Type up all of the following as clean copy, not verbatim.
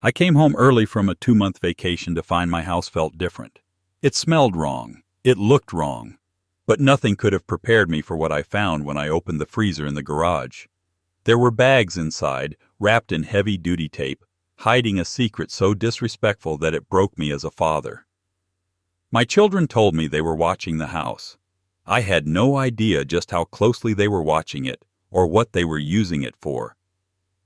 I came home early from a 2-month vacation to find my house felt different. It smelled wrong. It looked wrong. But nothing could have prepared me for what I found when I opened the freezer in the garage. There were bags inside, wrapped in heavy-duty tape, hiding a secret so disrespectful that it broke me as a father. My children told me they were watching the house. I had no idea just how closely they were watching it, or what they were using it for.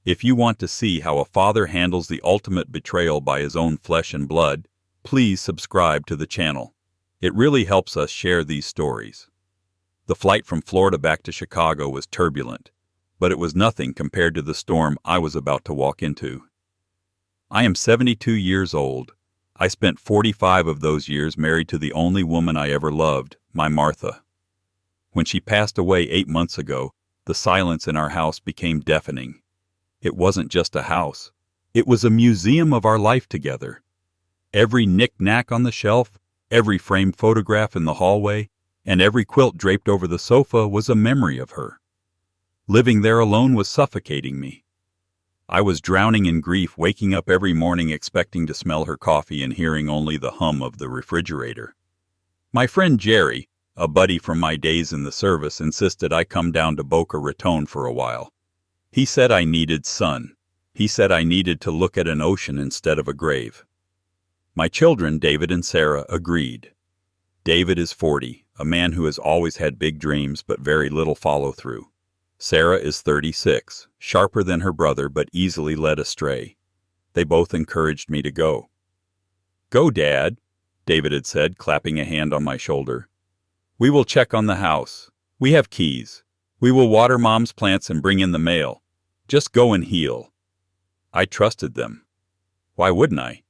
If you want to see how a father handles the ultimate betrayal by his own flesh and blood, please subscribe to the channel. It really helps us share these stories. The flight from Florida back to Chicago was turbulent, but it was nothing compared to the storm I was about to walk into. I am 72 years old. I spent 45 of those years married to the only woman I ever loved, my Martha. When she passed away 8 months ago, the silence in our house became deafening. It wasn't just a house. It was a museum of our life together. Every knick-knack on the shelf, every framed photograph in the hallway, and every quilt draped over the sofa was a memory of her. Living there alone was suffocating me. I was drowning in grief, waking up every morning expecting to smell her coffee and hearing only the hum of the refrigerator. My friend Jerry, a buddy from my days in the service, insisted I come down to Boca Raton for a while. He said I needed sun. He said I needed to look at an ocean instead of a grave. My children, David and Sarah, agreed. David is 40, a man who has always had big dreams but very little follow-through. Sarah is 36, sharper than her brother but easily led astray. They both encouraged me to go. "Go, Dad," David had said, clapping a hand on my shoulder. "We will check on the house. We have keys. We will water Mom's plants and bring in the mail. Just go and heal." I trusted them. Why wouldn't I?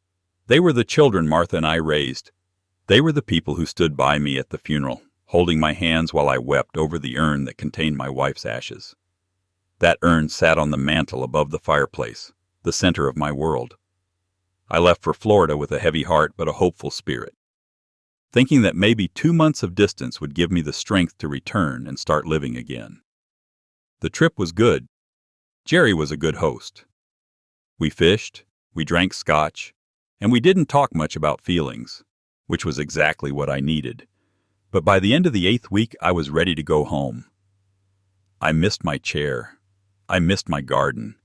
They were the children Martha and I raised. They were the people who stood by me at the funeral, holding my hands while I wept over the urn that contained my wife's ashes. That urn sat on the mantel above the fireplace, the center of my world. I left for Florida with a heavy heart but a hopeful spirit, thinking that maybe 2 months of distance would give me the strength to return and start living again. The trip was good. Jerry was a good host. We fished, we drank scotch, and we didn't talk much about feelings, which was exactly what I needed. But by the end of the 8th week, I was ready to go home. I missed my chair. I missed my garden.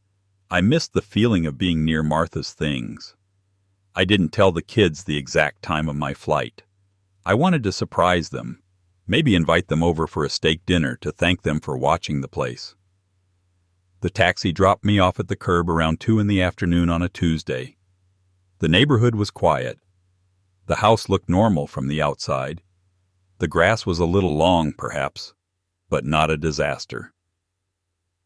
I missed the feeling of being near Martha's things. I didn't tell the kids the exact time of my flight. I wanted to surprise them, maybe invite them over for a steak dinner to thank them for watching the place. The taxi dropped me off at the curb around 2 in the afternoon on a Tuesday. The neighborhood was quiet. The house looked normal from the outside. The grass was a little long, perhaps, but not a disaster.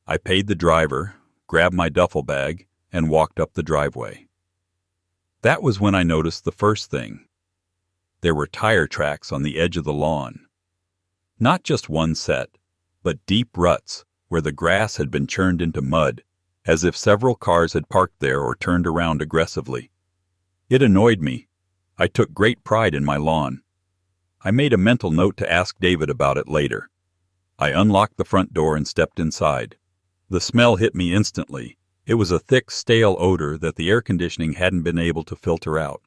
I paid the driver, grabbed my duffel bag, and walked up the driveway. That was when I noticed the first thing. There were tire tracks on the edge of the lawn. Not just one set, but deep ruts where the grass had been churned into mud, as if several cars had parked there or turned around aggressively. It annoyed me. I took great pride in my lawn. I made a mental note to ask David about it later. I unlocked the front door and stepped inside. The smell hit me instantly. It was a thick, stale odor that the air conditioning hadn't been able to filter out.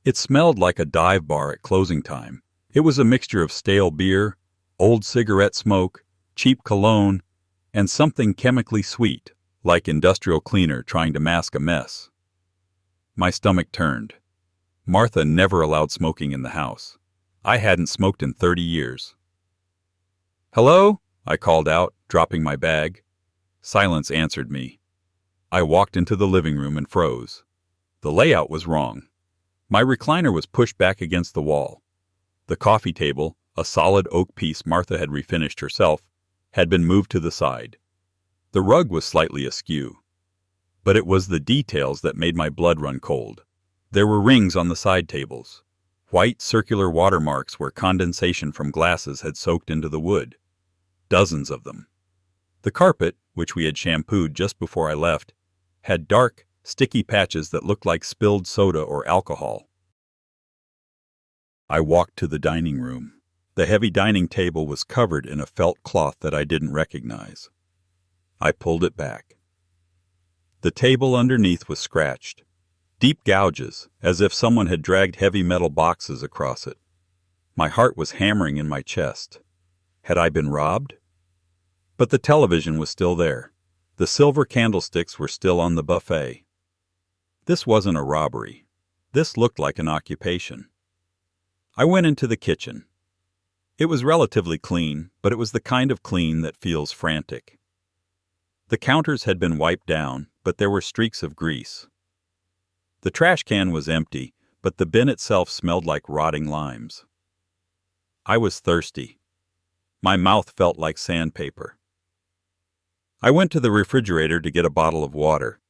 It smelled like a dive bar at closing time. It was a mixture of stale beer, old cigarette smoke, cheap cologne, and something chemically sweet, like industrial cleaner trying to mask a mess. My stomach turned. Martha never allowed smoking in the house. I hadn't smoked in 30 years. "Hello?" I called out, dropping my bag. Silence answered me. I walked into the living room and froze. The layout was wrong. My recliner was pushed back against the wall. The coffee table, a solid oak piece Martha had refinished herself, had been moved to the side. The rug was slightly askew. But it was the details that made my blood run cold. There were rings on the side tables, white circular watermarks where condensation from glasses had soaked into the wood. Dozens of them. The carpet, which we had shampooed just before I left, had dark, sticky patches that looked like spilled soda or alcohol. I walked to the dining room. The heavy dining table was covered in a felt cloth that I didn't recognize. I pulled it back. The table underneath was scratched. Deep gouges, as if someone had dragged heavy metal boxes across it. My heart was hammering in my chest. Had I been robbed? But the television was still there. The silver candlesticks were still on the buffet. This wasn't a robbery. This looked like an occupation. I went into the kitchen. It was relatively clean, but it was the kind of clean that feels frantic. The counters had been wiped down, but there were streaks of grease. The trash can was empty, but the bin itself smelled like rotting limes. I was thirsty. My mouth felt like sandpaper. I went to the refrigerator to get a bottle of water.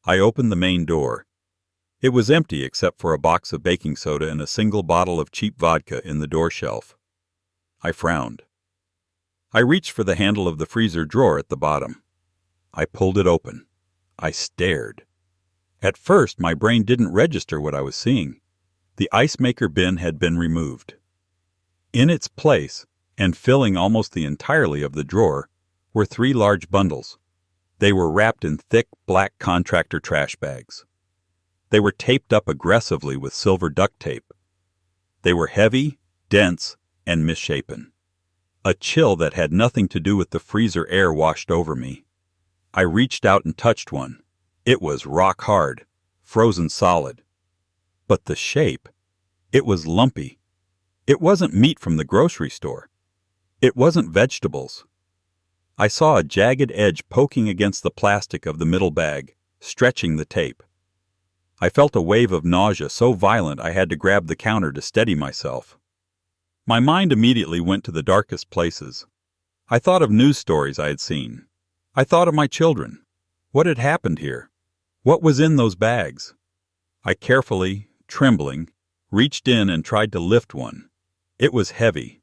I opened the main door. It was empty except for a box of baking soda and a single bottle of cheap vodka in the door shelf. I frowned. I reached for the handle of the freezer drawer at the bottom. I pulled it open. I stared. At first, my brain didn't register what I was seeing. The ice maker bin had been removed. In its place, and filling almost the entirety of the drawer, were 3 large bundles. They were wrapped in thick, black contractor trash bags. They were taped up aggressively with silver duct tape. They were heavy, dense, and misshapen. A chill that had nothing to do with the freezer air washed over me. I reached out and touched one. It was rock hard, frozen solid. But the shape, it was lumpy. It wasn't meat from the grocery store. It wasn't vegetables. I saw a jagged edge poking against the plastic of the middle bag, stretching the tape. I felt a wave of nausea so violent I had to grab the counter to steady myself. My mind immediately went to the darkest places. I thought of news stories I had seen. I thought of my children. What had happened here? What was in those bags? I carefully, trembling, reached in and tried to lift one. It was heavy.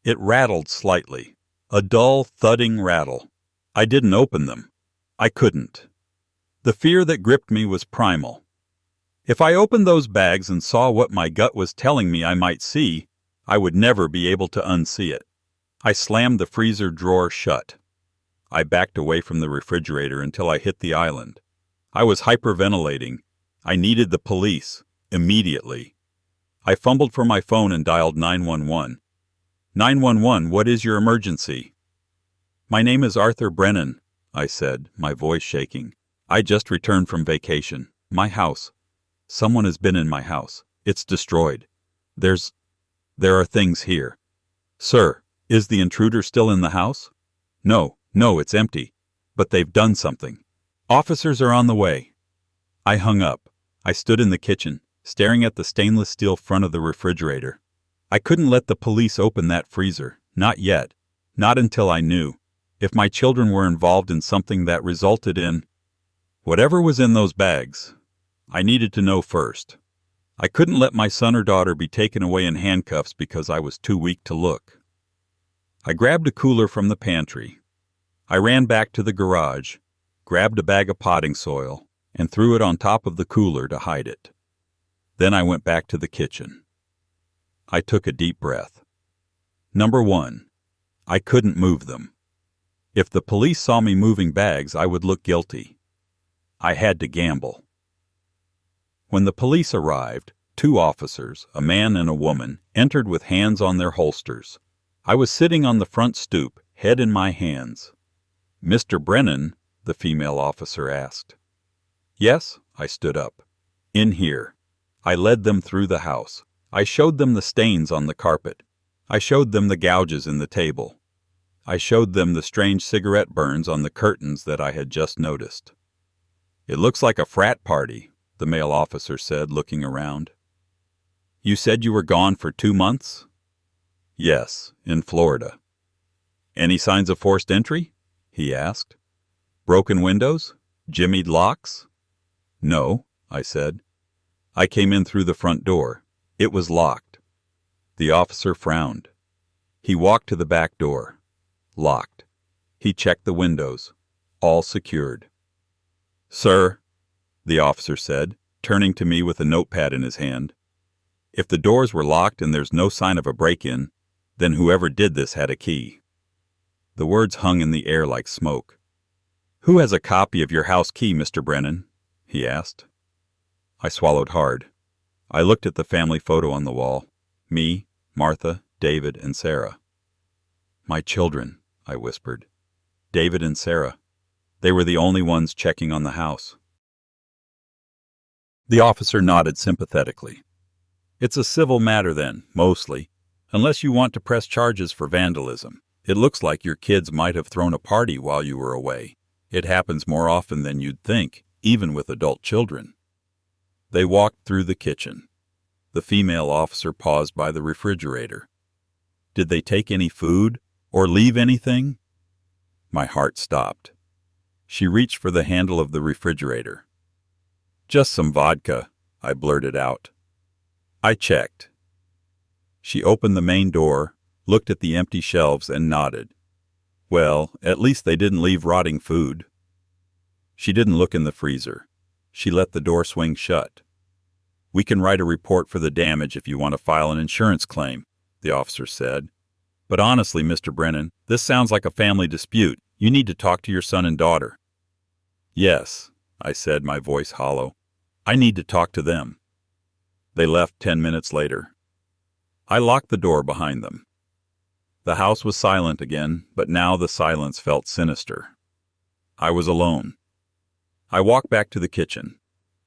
It rattled slightly. A dull, thudding rattle. I didn't open them. I couldn't. The fear that gripped me was primal. If I opened those bags and saw what my gut was telling me I might see, I would never be able to unsee it. I slammed the freezer drawer shut. I backed away from the refrigerator until I hit the island. I was hyperventilating. I needed the police, immediately. I fumbled for my phone and dialed 911. 911, what is your emergency? My name is Arthur Brennan, I said, my voice shaking. I just returned from vacation. My house. Someone has been in my house. It's destroyed. There are things here. Sir, is the intruder still in the house? No, it's empty. But they've done something. Officers are on the way. I hung up. I stood in the kitchen, staring at the stainless steel front of the refrigerator. I couldn't let the police open that freezer. Not yet. Not until I knew. If my children were involved in something that resulted in whatever was in those bags, I needed to know first. I couldn't let my son or daughter be taken away in handcuffs because I was too weak to look. I grabbed a cooler from the pantry. I ran back to the garage, grabbed a bag of potting soil, and threw it on top of the cooler to hide it. Then I went back to the kitchen. I took a deep breath. Number 1, I couldn't move them. If the police saw me moving bags, I would look guilty. I had to gamble. When the police arrived, 2 officers, a man and a woman, entered with hands on their holsters. I was sitting on the front stoop, head in my hands. Mr. Brennan, the female officer asked. Yes, I stood up. In here. I led them through the house. I showed them the stains on the carpet. I showed them the gouges in the table. I showed them the strange cigarette burns on the curtains that I had just noticed. It looks like a frat party, the male officer said, looking around. You said you were gone for 2 months? Yes, in Florida. Any signs of forced entry? He asked. Broken windows? Jimmied locks? No, I said. I came in through the front door. It was locked. The officer frowned. He walked to the back door. Locked. He checked the windows. All secured. Sir, the officer said, turning to me with a notepad in his hand. If the doors were locked and there's no sign of a break-in, then whoever did this had a key. The words hung in the air like smoke. Who has a copy of your house key, Mr. Brennan? He asked. I swallowed hard. I looked at the family photo on the wall. Me, Martha, David, and Sarah. My children, I whispered. David and Sarah. They were the only ones checking on the house. The officer nodded sympathetically. It's a civil matter then, mostly, unless you want to press charges for vandalism. It looks like your kids might have thrown a party while you were away. It happens more often than you'd think, even with adult children. They walked through the kitchen. The female officer paused by the refrigerator. Did they take any food or leave anything? My heart stopped. She reached for the handle of the refrigerator. Just some vodka, I blurted out. I checked. She opened the main door, looked at the empty shelves, and nodded. Well, at least they didn't leave rotting food. She didn't look in the freezer. She let the door swing shut. We can write a report for the damage if you want to file an insurance claim, the officer said. But honestly, Mr. Brennan, this sounds like a family dispute. You need to talk to your son and daughter. Yes, I said, my voice hollow. I need to talk to them. They left 10 minutes later. I locked the door behind them. The house was silent again, but now the silence felt sinister. I was alone. I walked back to the kitchen.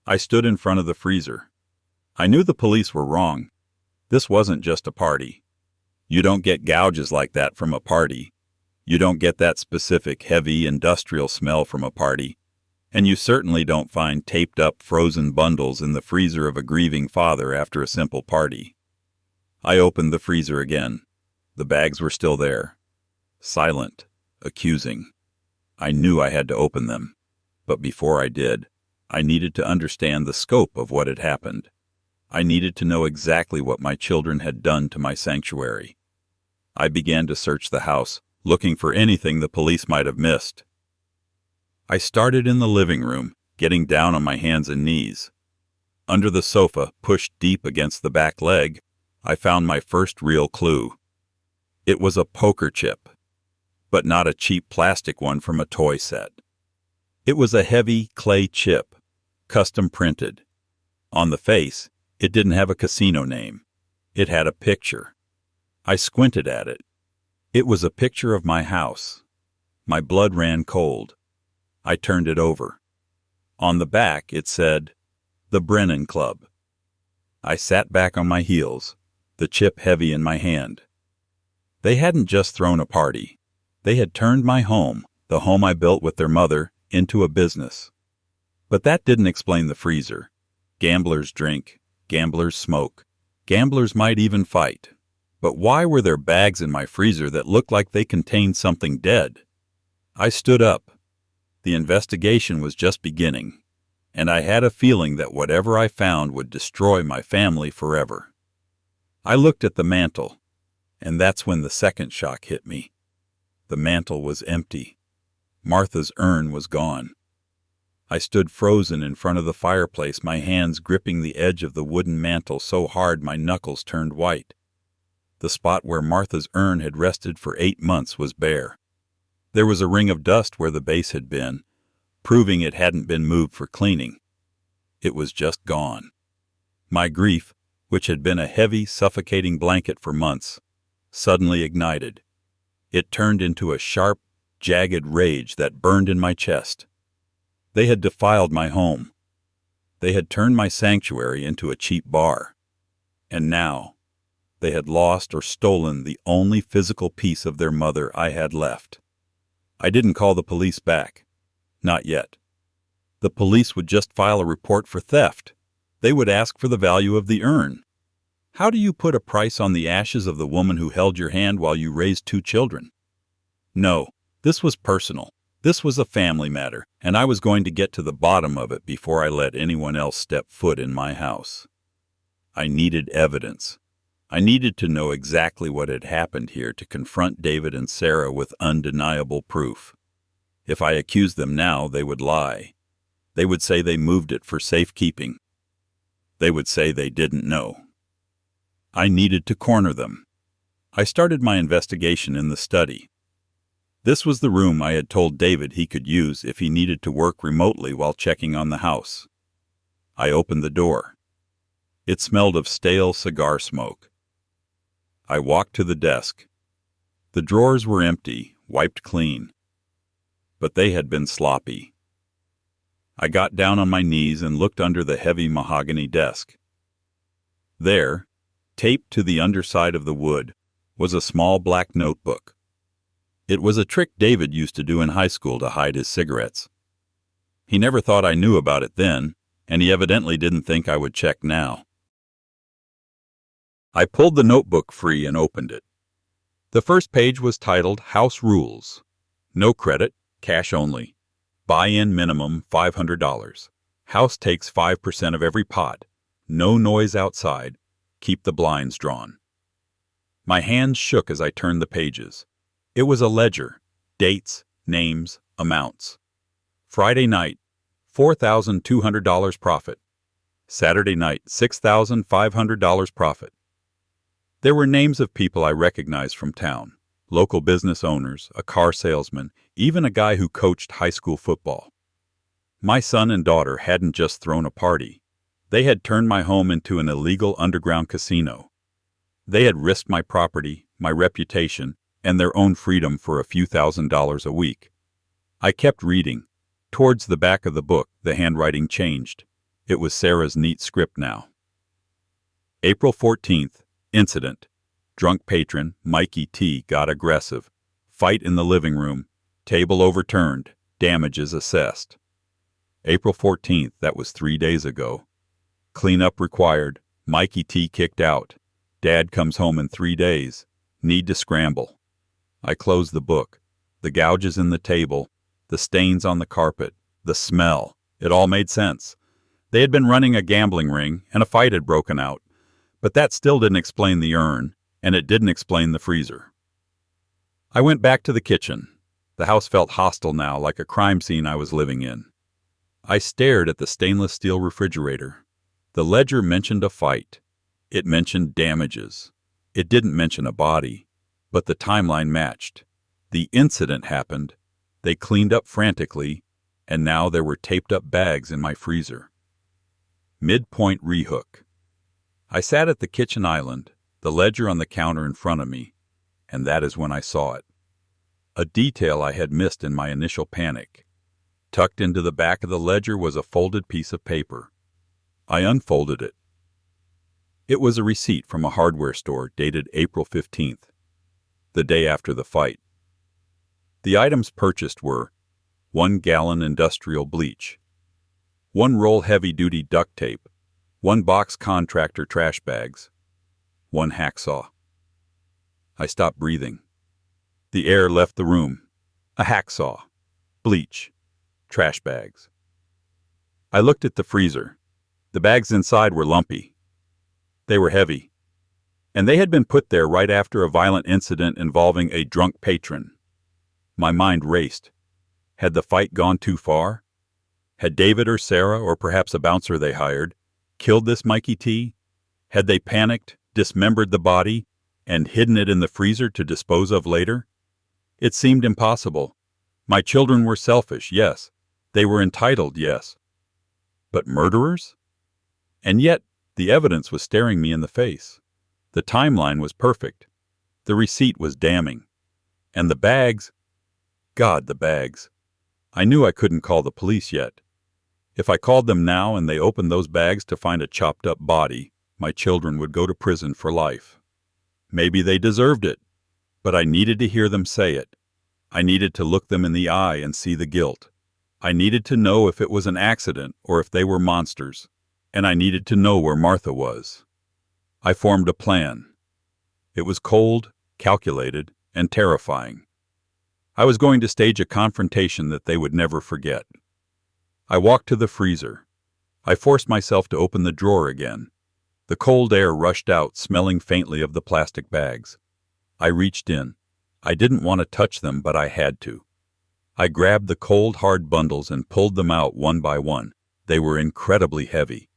I stood in front of the freezer. I knew the police were wrong. This wasn't just a party. You don't get gouges like that from a party. You don't get that specific heavy industrial smell from a party. And you certainly don't find taped-up frozen bundles in the freezer of a grieving father after a simple party. I opened the freezer again. The bags were still there. Silent, accusing. I knew I had to open them. But before I did, I needed to understand the scope of what had happened. I needed to know exactly what my children had done to my sanctuary. I began to search the house, looking for anything the police might have missed. I started in the living room, getting down on my hands and knees. Under the sofa, pushed deep against the back leg, I found my first real clue. It was a poker chip, but not a cheap plastic one from a toy set. It was a heavy clay chip, custom printed. On the face, it didn't have a casino name. It had a picture. I squinted at it. It was a picture of my house. My blood ran cold. I turned it over. On the back, it said, "The Brennan Club." I sat back on my heels, the chip heavy in my hand. They hadn't just thrown a party. They had turned my home, the home I built with their mother, into a business. But that didn't explain the freezer. Gamblers drink. Gamblers smoke. Gamblers might even fight. But why were there bags in my freezer that looked like they contained something dead? I stood up. The investigation was just beginning, and I had a feeling that whatever I found would destroy my family forever. I looked at the mantel, and that's when the second shock hit me. The mantel was empty. Martha's urn was gone. I stood frozen in front of the fireplace, my hands gripping the edge of the wooden mantel so hard my knuckles turned white. The spot where Martha's urn had rested for 8 months was bare. There was a ring of dust where the base had been, proving it hadn't been moved for cleaning. It was just gone. My grief, which had been a heavy, suffocating blanket for months, suddenly ignited. It turned into a sharp, jagged rage that burned in my chest. They had defiled my home. They had turned my sanctuary into a cheap bar. And now, they had lost or stolen the only physical piece of their mother I had left. I didn't call the police back. Not yet. The police would just file a report for theft. They would ask for the value of the urn. How do you put a price on the ashes of the woman who held your hand while you raised 2 children? No, this was personal. This was a family matter, and I was going to get to the bottom of it before I let anyone else step foot in my house. I needed evidence. I needed to know exactly what had happened here to confront David and Sarah with undeniable proof. If I accused them now, they would lie. They would say they moved it for safekeeping. They would say they didn't know. I needed to corner them. I started my investigation in the study. This was the room I had told David he could use if he needed to work remotely while checking on the house. I opened the door. It smelled of stale cigar smoke. I walked to the desk. The drawers were empty, wiped clean. But they had been sloppy. I got down on my knees and looked under the heavy mahogany desk. There, taped to the underside of the wood, was a small black notebook. It was a trick David used to do in high school to hide his cigarettes. He never thought I knew about it then, and he evidently didn't think I would check now. I pulled the notebook free and opened it. The first page was titled House Rules. No credit, cash only. Buy-in minimum $500. House takes 5% of every pot. No noise outside. Keep the blinds drawn. My hands shook as I turned the pages. It was a ledger. Dates, names, amounts. Friday night, $4,200 profit. Saturday night, $6,500 profit. There were names of people I recognized from town. Local business owners, a car salesman, even a guy who coached high school football. My son and daughter hadn't just thrown a party. They had turned my home into an illegal underground casino. They had risked my property, my reputation, and their own freedom for a few $1,000s a week. I kept reading. Towards the back of the book, the handwriting changed. It was Sarah's neat script now. April 14th, incident. Drunk patron, Mikey T, got aggressive. Fight in the living room. Table overturned. Damages assessed. April 14th, that was 3 days ago. Cleanup required. Mikey T kicked out. Dad comes home in 3 days. Need to scramble. I closed the book. The gouges in the table, the stains on the carpet, the smell. It all made sense. They had been running a gambling ring, and a fight had broken out. But that still didn't explain the urn, and it didn't explain the freezer. I went back to the kitchen. The house felt hostile now, like a crime scene I was living in. I stared at the stainless steel refrigerator. The ledger mentioned a fight. It mentioned damages. It didn't mention a body, but the timeline matched. The incident happened. They cleaned up frantically, and now there were taped up bags in my freezer. Midpoint rehook. I sat at the kitchen island, the ledger on the counter in front of me, and that is when I saw it. A detail I had missed in my initial panic. Tucked into the back of the ledger was a folded piece of paper. I unfolded it. It was a receipt from a hardware store dated April 15th, the day after the fight. The items purchased were 1 gallon industrial bleach, 1 roll heavy-duty duct tape, 1 box contractor trash bags, 1 hacksaw. I stopped breathing. The air left the room. A hacksaw, bleach, trash bags. I looked at the freezer. The bags inside were lumpy. They were heavy. And they had been put there right after a violent incident involving a drunk patron. My mind raced. Had the fight gone too far? Had David or Sarah, or perhaps a bouncer they hired, killed this Mikey T? Had they panicked, dismembered the body, and hidden it in the freezer to dispose of later? It seemed impossible. My children were selfish, yes. They were entitled, yes. But murderers? And yet, the evidence was staring me in the face. The timeline was perfect. The receipt was damning. And the bags... God, the bags. I knew I couldn't call the police yet. If I called them now and they opened those bags to find a chopped-up body, my children would go to prison for life. Maybe they deserved it, but I needed to hear them say it. I needed to look them in the eye and see the guilt. I needed to know if it was an accident or if they were monsters, and I needed to know where Martha was. I formed a plan. It was cold, calculated, and terrifying. I was going to stage a confrontation that they would never forget. I walked to the freezer. I forced myself to open the drawer again. The cold air rushed out, smelling faintly of the plastic bags. I reached in. I didn't want to touch them, but I had to. I grabbed the cold, hard bundles and pulled them out one by one. They were incredibly heavy.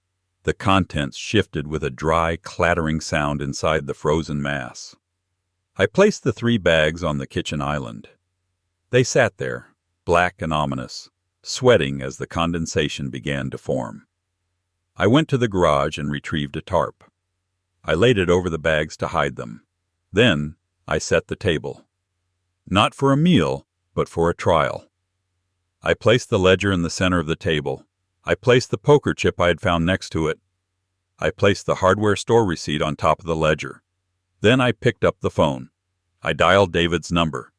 The contents shifted with a dry, clattering sound inside the frozen mass. I placed the 3 bags on the kitchen island. They sat there, black and ominous, sweating as the condensation began to form. I went to the garage and retrieved a tarp. I laid it over the bags to hide them. Then I set the table. Not for a meal, but for a trial. I placed the ledger in the center of the table. I placed the poker chip I had found next to it. I placed the hardware store receipt on top of the ledger. Then I picked up the phone. I dialed David's number.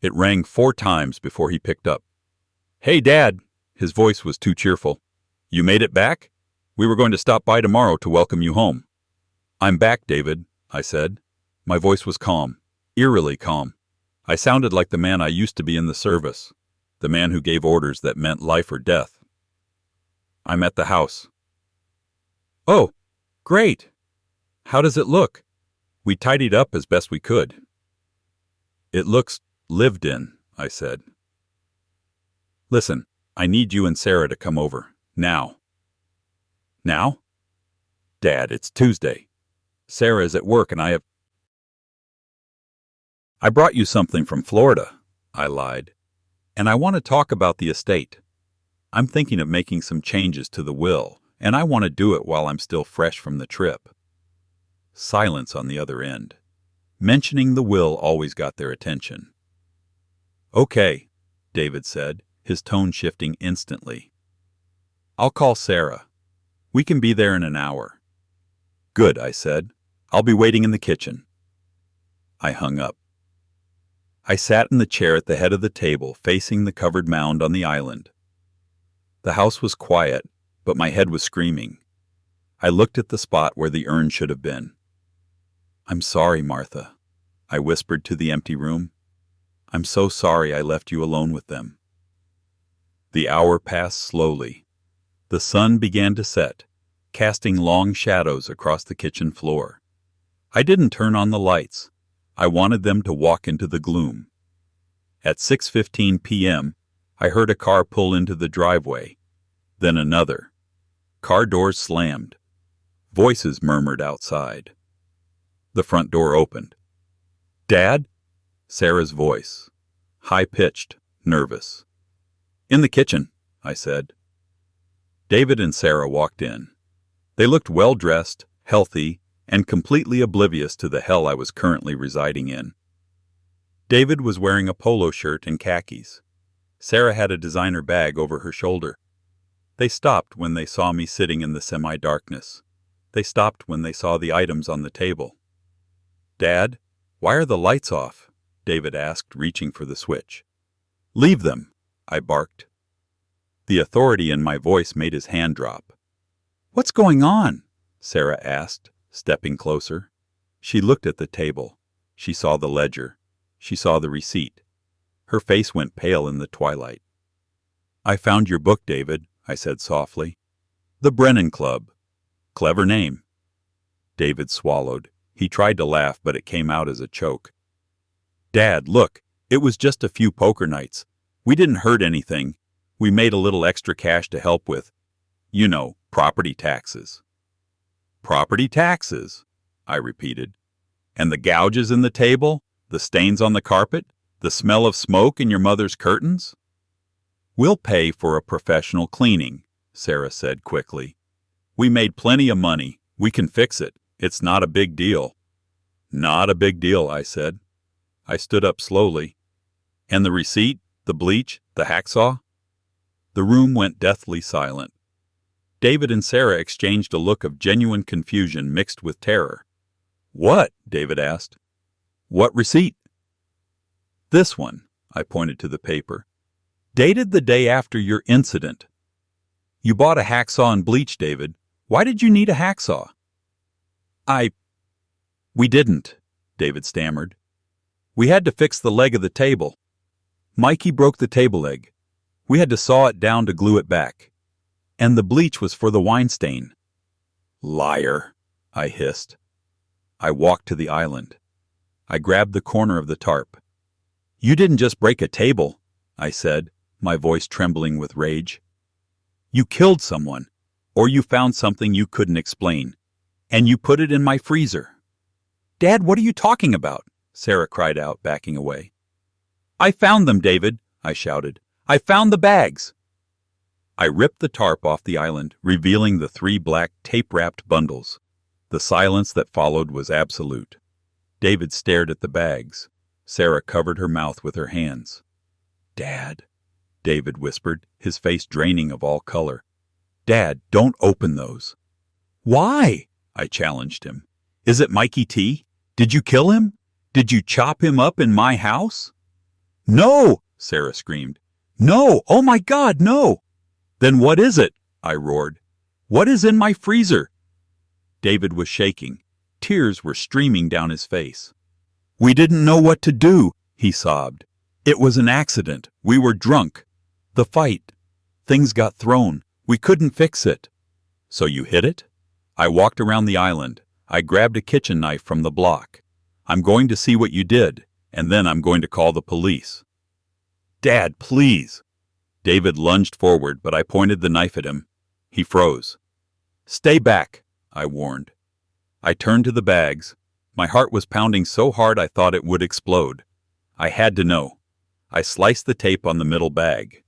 It rang 4 times before he picked up. "Hey, Dad." His voice was too cheerful. "You made it back? We were going to stop by tomorrow to welcome you home." "I'm back, David," I said. My voice was calm, eerily calm. I sounded like the man I used to be in the service, the man who gave orders that meant life or death. "I'm at the house." "Oh, great. How does it look?" "We tidied up as best we could." "It looks lived in," I said. "Listen, I need you and Sarah to come over. Now." "Now?" "Dad, it's Tuesday. Sarah is at work and I brought you something from Florida," I lied. "And I want to talk about the estate. I'm thinking of making some changes to the will, and I want to do it while I'm still fresh from the trip." Silence on the other end. Mentioning the will always got their attention. "Okay," David said, his tone shifting instantly. "I'll call Sarah. We can be there in an hour." "Good," I said. "I'll be waiting in the kitchen." I hung up. I sat in the chair at the head of the table, facing the covered mound on the island. The house was quiet, but my head was screaming. I looked at the spot where the urn should have been. "I'm sorry, Martha," I whispered to the empty room. "I'm so sorry I left you alone with them." The hour passed slowly. The sun began to set, casting long shadows across the kitchen floor. I didn't turn on the lights. I wanted them to walk into the gloom. At 6:15 p.m., I heard a car pull into the driveway. Then another. Car doors slammed. Voices murmured outside. The front door opened. "Dad?" Sarah's voice. High-pitched, nervous. "In the kitchen," I said. David and Sarah walked in. They looked well-dressed, healthy, and completely oblivious to the hell I was currently residing in. David was wearing a polo shirt and khakis. Sarah had a designer bag over her shoulder. They stopped when they saw me sitting in the semi-darkness. They stopped when they saw the items on the table. "Dad, why are the lights off?" David asked, reaching for the switch. "Leave them," I barked. The authority in my voice made his hand drop. "What's going on?" Sarah asked, stepping closer. She looked at the table. She saw the ledger. She saw the receipt. Her face went pale in the twilight. "I found your book, David," I said softly. "The Brennan Club. Clever name." David swallowed. He tried to laugh, but it came out as a choke. "Dad, look, it was just a few poker nights. We didn't hurt anything. We made a little extra cash to help with, property taxes." "Property taxes," I repeated. "And the gouges in the table, the stains on the carpet, the smell of smoke in your mother's curtains?" "We'll pay for a professional cleaning," Sarah said quickly. "We made plenty of money. We can fix it. It's not a big deal." "Not a big deal," I said. I stood up slowly. "And the receipt, the bleach, the hacksaw?" The room went deathly silent. David and Sarah exchanged a look of genuine confusion mixed with terror. "What?" David asked. "What receipt?" "This one," I pointed to the paper. "Dated the day after your incident." "You bought a hacksaw and bleach, David. Why did you need a hacksaw?" We didn't," David stammered. "We had to fix the leg of the table. Mikey broke the table leg. We had to saw it down to glue it back. And the bleach was for the wine stain." "Liar," I hissed. I walked to the island. I grabbed the corner of the tarp. "You didn't just break a table," I said, my voice trembling with rage. "You killed someone, or you found something you couldn't explain, and you put it in my freezer." "Dad, what are you talking about?" Sarah cried out, backing away. "I found them, David," I shouted. "I found the bags." I ripped the tarp off the island, revealing the 3 black tape-wrapped bundles. The silence that followed was absolute. David stared at the bags. Sarah covered her mouth with her hands. "Dad," David whispered, his face draining of all color. "Dad, don't open those." "Why?" I challenged him. "Is it Mikey T? Did you kill him? Did you chop him up in my house?" "No!" Sarah screamed. "No! Oh my God, no!" "Then what is it?" I roared. "What is in my freezer?" David was shaking. Tears were streaming down his face. "We didn't know what to do," he sobbed. "It was an accident. We were drunk. The fight. Things got thrown. We couldn't fix it." "So you hid it?" I walked around the island. I grabbed a kitchen knife from the block. "I'm going to see what you did, and then I'm going to call the police." "Dad, please." David lunged forward, but I pointed the knife at him. He froze. "Stay back," I warned. I turned to the bags. My heart was pounding so hard I thought it would explode. I had to know. I sliced the tape on the middle bag.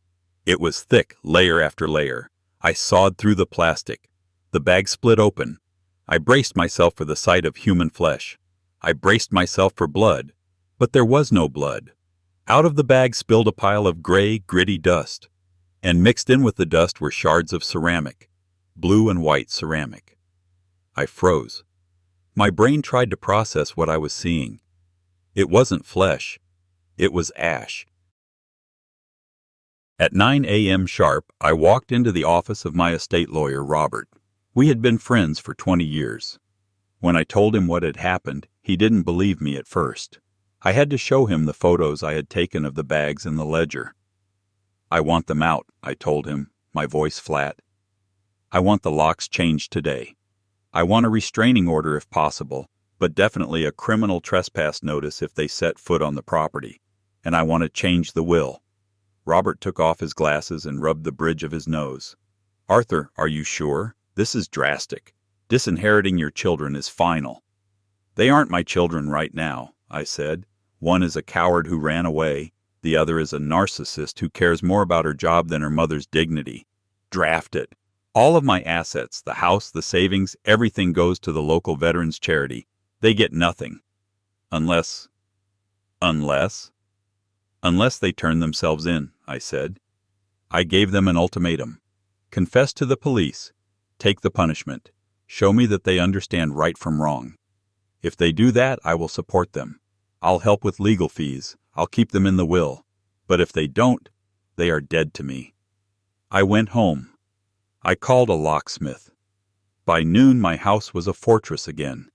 It was thick, layer after layer. I sawed through the plastic. The bag split open. I braced myself for the sight of human flesh. I braced myself for blood, but there was no blood. Out of the bag spilled a pile of gray, gritty dust, and mixed in with the dust were shards of ceramic, blue and white ceramic. I froze. My brain tried to process what I was seeing. It wasn't flesh. It was ash. At 9 a.m. sharp, I walked into the office of my estate lawyer, Robert. We had been friends for 20 years. When I told him what had happened, he didn't believe me at first. I had to show him the photos I had taken of the bags in the ledger. "I want them out," I told him, my voice flat. "I want the locks changed today. I want a restraining order if possible, but definitely a criminal trespass notice if they set foot on the property. And I want to change the will." Robert took off his glasses and rubbed the bridge of his nose. "Arthur, are you sure? This is drastic. Disinheriting your children is final." "They aren't my children right now," I said. "One is a coward who ran away. The other is a narcissist who cares more about her job than her mother's dignity. Draft it. All of my assets, the house, the savings, everything goes to the local veterans charity. They get nothing. Unless they turn themselves in," I said. I gave them an ultimatum. Confess to the police. Take the punishment. Show me that they understand right from wrong. If they do that, I will support them. I'll help with legal fees. I'll keep them in the will. But if they don't, they are dead to me. I went home. I called a locksmith. By noon, my house was a fortress again.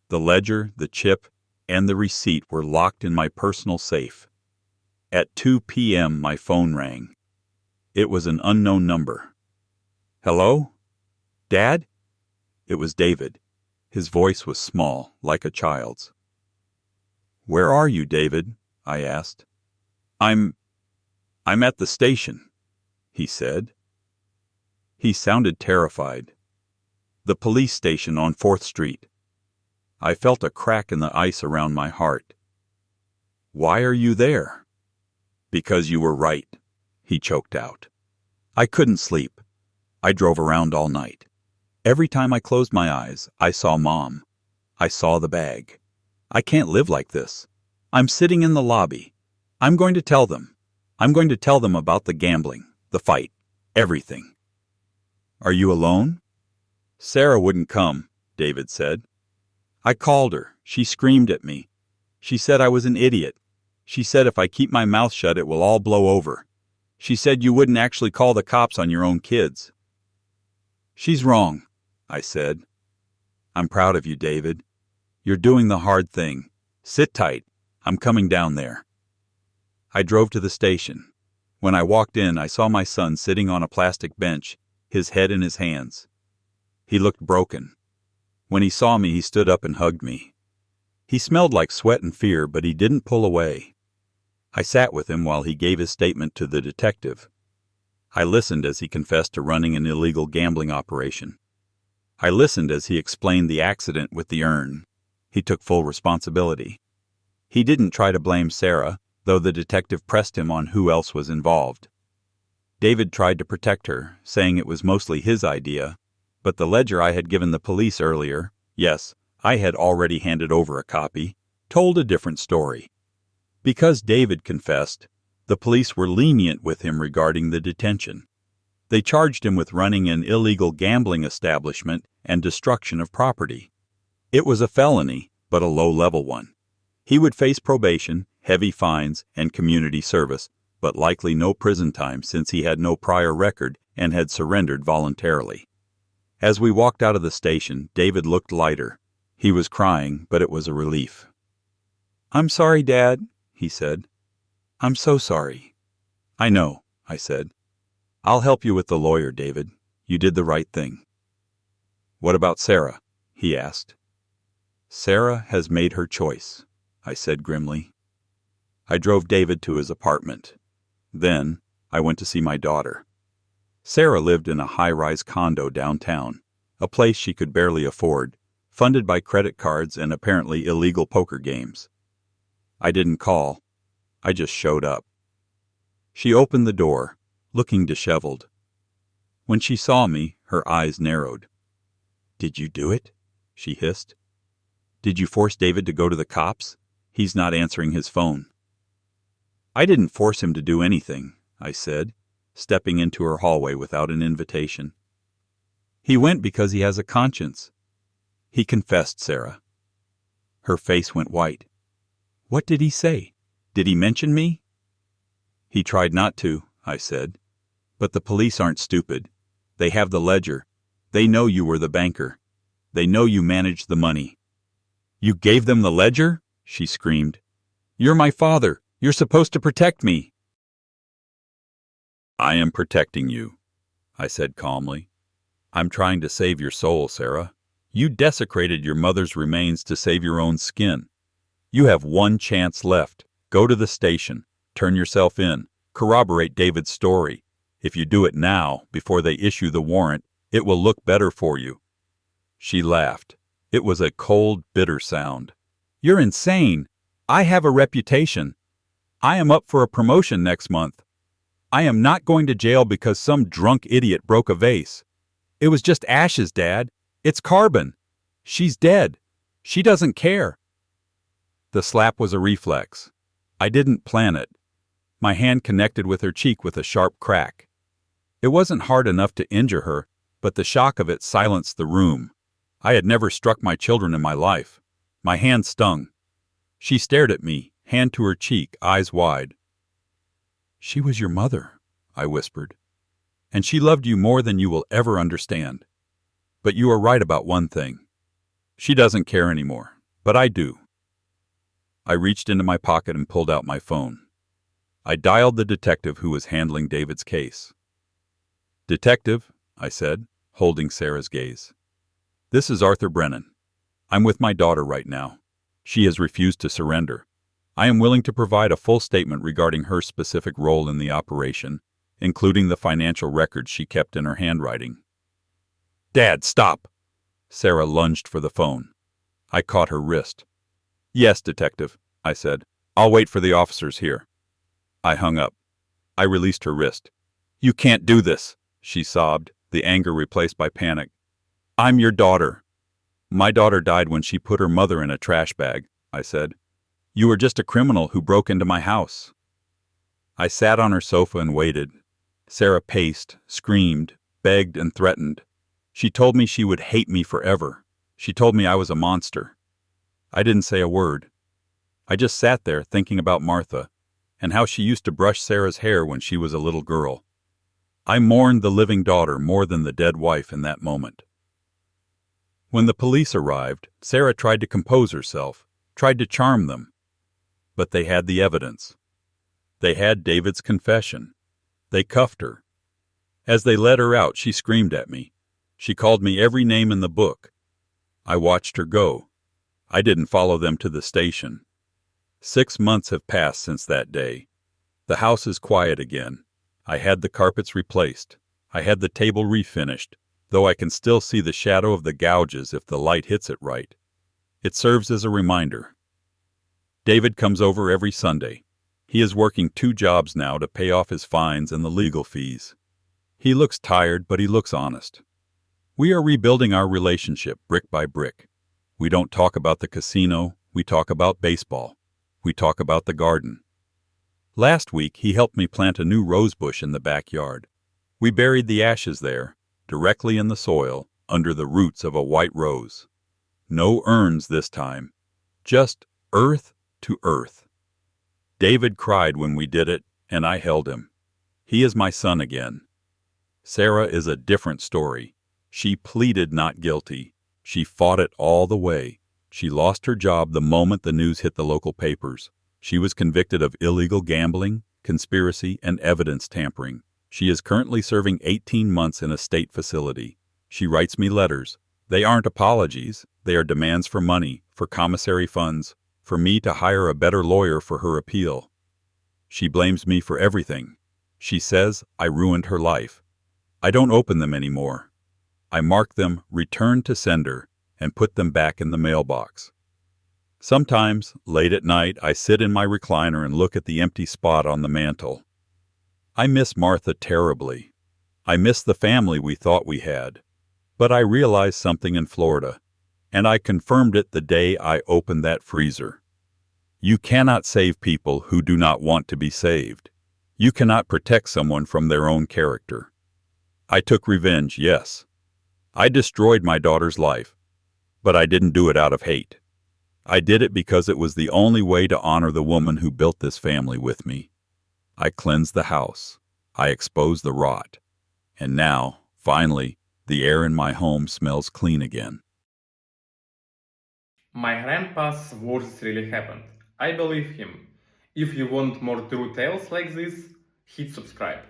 The ledger, the chip, and the receipt were locked in my personal safe. At 2 p.m., my phone rang. It was an unknown number. "Hello? Dad?" It was David. His voice was small, like a child's. "Where are you, David?" I asked. I'm at the station," he said. He sounded terrified. "The police station on 4th Street. I felt a crack in the ice around my heart. "Why are you there?" "Because you were right," he choked out. I couldn't sleep. I drove around all night. Every time I closed my eyes, I saw Mom. I saw the bag. I can't live like this. I'm sitting in the lobby. I'm going to tell them. I'm going to tell them about the gambling, the fight, everything. "Are you alone?" "Sarah wouldn't come," David said. "I called her. She screamed at me. She said I was an idiot. She said if I keep my mouth shut it will all blow over. She said you wouldn't actually call the cops on your own kids." "She's wrong," I said. "I'm proud of you, David. You're doing the hard thing. Sit tight. I'm coming down there." I drove to the station. When I walked in, I saw my son sitting on a plastic bench, his head in his hands. He looked broken. When he saw me, he stood up and hugged me. He smelled like sweat and fear, but he didn't pull away. I sat with him while he gave his statement to the detective. I listened as he confessed to running an illegal gambling operation. I listened as he explained the accident with the urn. He took full responsibility. He didn't try to blame Sarah, though the detective pressed him on who else was involved. David tried to protect her, saying it was mostly his idea, but the ledger I had given the police earlier, yes, I had already handed over a copy, told a different story. Because David confessed, the police were lenient with him regarding the detention. They charged him with running an illegal gambling establishment and destruction of property. It was a felony, but a low-level one. He would face probation, heavy fines, and community service, but likely no prison time since he had no prior record and had surrendered voluntarily. As we walked out of the station, David looked lighter. He was crying, but it was a relief. "I'm sorry, Dad," he said. "I'm so sorry." "I know," I said. "I'll help you with the lawyer, David. You did the right thing." "What about Sarah?" he asked. "Sarah has made her choice," I said grimly. I drove David to his apartment. Then, I went to see my daughter. Sarah lived in a high-rise condo downtown, a place she could barely afford, funded by credit cards and apparently illegal poker games. I didn't call. I just showed up. She opened the door, looking disheveled. When she saw me, her eyes narrowed. "Did you do it?" she hissed. "Did you force David to go to the cops? He's not answering his phone." "I didn't force him to do anything," I said, stepping into her hallway without an invitation. "He went because he has a conscience." "He confessed, Sarah." Her face went white. "What did he say? Did he mention me?" "He tried not to," I said. "But the police aren't stupid. They have the ledger. They know you were the banker. They know you managed the money." "You gave them the ledger?" she screamed. "You're my father. You're supposed to protect me." "I am protecting you," I said calmly. "I'm trying to save your soul, Sarah. You desecrated your mother's remains to save your own skin. You have one chance left. Go to the station. Turn yourself in. Corroborate David's story. If you do it now, before they issue the warrant, it will look better for you." She laughed. It was a cold, bitter sound. "You're insane. I have a reputation. I am up for a promotion next month. I am not going to jail because some drunk idiot broke a vase. It was just ashes, Dad. It's carbon. She's dead. She doesn't care." The slap was a reflex. I didn't plan it. My hand connected with her cheek with a sharp crack. It wasn't hard enough to injure her, but the shock of it silenced the room. I had never struck my children in my life. My hand stung. She stared at me, hand to her cheek, eyes wide. "She was your mother," I whispered. "And she loved you more than you will ever understand. But you are right about one thing. She doesn't care anymore, but I do." I reached into my pocket and pulled out my phone. I dialed the detective who was handling David's case. "Detective," I said, holding Sarah's gaze. "This is Arthur Brennan. I'm with my daughter right now. She has refused to surrender. I am willing to provide a full statement regarding her specific role in the operation, including the financial records she kept in her handwriting." "Dad, stop!" Sarah lunged for the phone. I caught her wrist. "Yes, detective," I said. "I'll wait for the officers here." I hung up. I released her wrist. "You can't do this," she sobbed, the anger replaced by panic. "I'm your daughter." "My daughter died when she put her mother in a trash bag," I said. "You were just a criminal who broke into my house." I sat on her sofa and waited. Sarah paced, screamed, begged, and threatened. She told me she would hate me forever. She told me I was a monster. I didn't say a word. I just sat there thinking about Martha and how she used to brush Sarah's hair when she was a little girl. I mourned the living daughter more than the dead wife in that moment. When the police arrived, Sarah tried to compose herself, tried to charm them. But they had the evidence. They had David's confession. They cuffed her. As they led her out, she screamed at me. She called me every name in the book. I watched her go. I didn't follow them to the station. 6 months have passed since that day. The house is quiet again. I had the carpets replaced. I had the table refinished, though I can still see the shadow of the gouges if the light hits it right. It serves as a reminder. David comes over every Sunday. He is working 2 jobs now to pay off his fines and the legal fees. He looks tired, but he looks honest. We are rebuilding our relationship brick by brick. We don't talk about the casino, we talk about baseball. We talk about the garden. Last week, he helped me plant a new rose bush in the backyard. We buried the ashes there, directly in the soil, under the roots of a white rose. No urns this time, just earth to earth. David cried when we did it, and I held him. He is my son again. Sarah is a different story. She pleaded not guilty. She fought it all the way. She lost her job the moment the news hit the local papers. She was convicted of illegal gambling, conspiracy, and evidence tampering. She is currently serving 18 months in a state facility. She writes me letters. They aren't apologies. They are demands for money, for commissary funds, for me to hire a better lawyer for her appeal. She blames me for everything. She says I ruined her life. I don't open them anymore. I mark them "Return to Sender" and put them back in the mailbox. Sometimes, late at night, I sit in my recliner and look at the empty spot on the mantel. I miss Martha terribly. I miss the family we thought we had. But I realized something in Florida, and I confirmed it the day I opened that freezer. You cannot save people who do not want to be saved. You cannot protect someone from their own character. I took revenge, yes. I destroyed my daughter's life, but I didn't do it out of hate. I did it because it was the only way to honor the woman who built this family with me. I cleansed the house. I exposed the rot. And now, finally, the air in my home smells clean again. My grandpa's worst really happened. I believe him. If you want more true tales like this, hit subscribe.